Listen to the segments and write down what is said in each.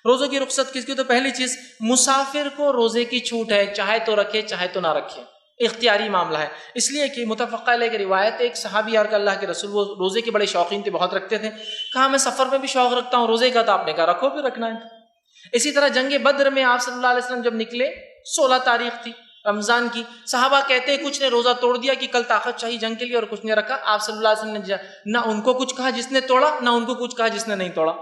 روزوں کی رخصت کس کی؟ تو پہلی چیز مسافر کو روزے کی چھوٹ ہے، چاہے تو رکھے چاہے تو نہ رکھے، اختیاری معاملہ ہے۔ اس لیے کہ متفقہ علیہ کی روایت، ایک صحابی اور اللہ کے رسول وہ روزے کے بڑے شوقین تھے، بہت رکھتے تھے، کہا میں سفر میں بھی شوق رکھتا ہوں روزے کا، تو آپ نے کہا رکھو، پھر رکھنا ہے۔ اسی طرح جنگ بدر میں آپ صلی اللہ علیہ وسلم جب نکلے، 16 تاریخ تھی رمضان کی، صحابہ کہتے ہیں کچھ نے روزہ توڑ دیا کہ کل طاقت چاہیے جنگ کے لیے، اور کچھ نے رکھا۔ آپ صلی اللہ علیہ وسلم نے نہ ان کو کچھ کہا جس نے توڑا، نہ ان کو کچھ کہا جس نے نہیں توڑا۔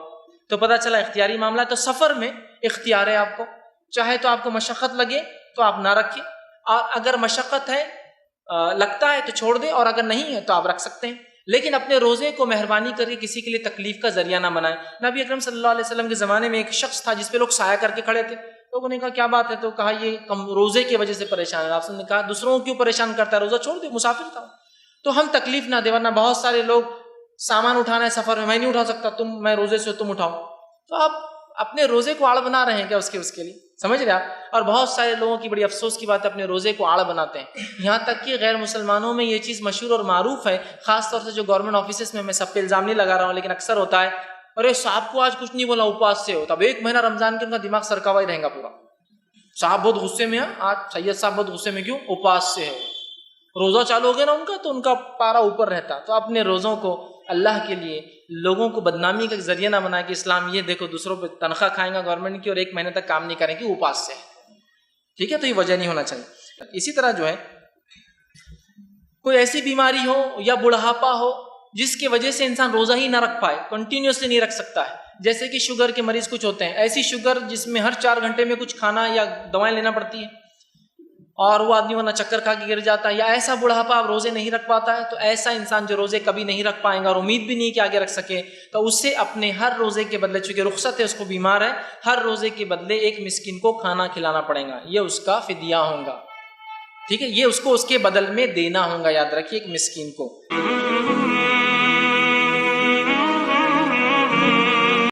تو پتہ چلا اختیاری معاملہ ہے۔ تو سفر میں اختیار ہے آپ کو، چاہے تو آپ کو مشقت لگے تو آپ نہ رکھیں، اور اگر مشقت ہے لگتا ہے تو چھوڑ دیں، اور اگر نہیں ہے تو آپ رکھ سکتے ہیں، لیکن اپنے روزے کو مہربانی کر کے کسی کے لیے تکلیف کا ذریعہ نہ بنائیں۔ نبی اکرم صلی اللہ علیہ وسلم کے زمانے میں ایک شخص تھا جس پہ لوگ سایہ کر کے کھڑے تھے، لوگوں نے کہا کیا بات ہے؟ تو کہا یہ روزے کی وجہ سے پریشان ہے۔ آپ نے کہا دوسروں کو کیوں پریشان کرتا ہے، روزہ چھوڑ دے، مسافر تھا۔ تو ہم تکلیف نہ دیں، ورنہ بہت سارے لوگ سامان اٹھانا ہے سفر میں نہیں اٹھا سکتا، میں روزے سے تم اٹھاؤ، تو آپ اپنے روزے کو آڑ بنا رہے ہیں کیا اس کے لیے؟ سمجھ رہے آپ؟ اور بہت سارے لوگوں کی بڑی افسوس کی بات ہے، اپنے روزے کو آڑ بناتے ہیں، یہاں تک کہ غیر مسلمانوں میں یہ چیز مشہور اور معروف ہے، خاص طور سے جو گورنمنٹ آفیسز میں سب پہ الزام نہیں لگا رہا ہوں، لیکن اکثر ہوتا ہے، ارے صاحب کو آج کچھ نہیں بولا، اپواس سے ہو، تب ایک مہینہ رمضان کے ان کا دماغ سرکا ہوا ہی رہے گا پورا، صاحب بہت غصے میں ہیں آج، سید صاحب بہت غصے میں کیوں؟ اپواس سے ہے، روزہ چالو ہو گیا نا ان کا تو ان کا پارا اوپر رہتا۔ تو اپنے روزوں کو اللہ کے لیے لوگوں کو بدنامی کا ذریعہ نہ بنائے کہ اسلام یہ دیکھو دوسروں پہ تنخواہ کھائیں گا گورنمنٹ کی اور ایک مہینے تک کام نہیں کریں گے، اپواس سے، ٹھیک ہے؟ تو یہ وجہ نہیں ہونا چاہیے۔ اسی طرح جو ہے کوئی ایسی بیماری ہو یا بڑھاپا ہو جس کی وجہ سے انسان روزہ ہی نہ رکھ پائے، کنٹینیوسلی نہیں رکھ سکتا ہے، جیسے کہ شوگر کے مریض کچھ ہوتے ہیں، ایسی شوگر جس میں ہر 4 گھنٹے میں کچھ کھانا یا دوائیں لینا پڑتی ہے، اور وہ آدمی ورنہ چکر کھا کے گر جاتا ہے، یا ایسا بڑھاپا اب روزے نہیں رکھ پاتا ہے، تو ایسا انسان جو روزے کبھی نہیں رکھ پائے گا اور امید بھی نہیں کہ آگے رکھ سکے، تو اسے اپنے ہر روزے کے بدلے، چونکہ رخصت ہے اس کو بیمار ہے، ہر روزے کے بدلے ایک مسکین کو کھانا کھلانا پڑے گا، یہ اس کا فدیہ ہوگا، ٹھیک ہے؟ یہ اس کو اس کے بدل میں دینا ہوگا، یاد رکھیے، ایک مسکین کو۔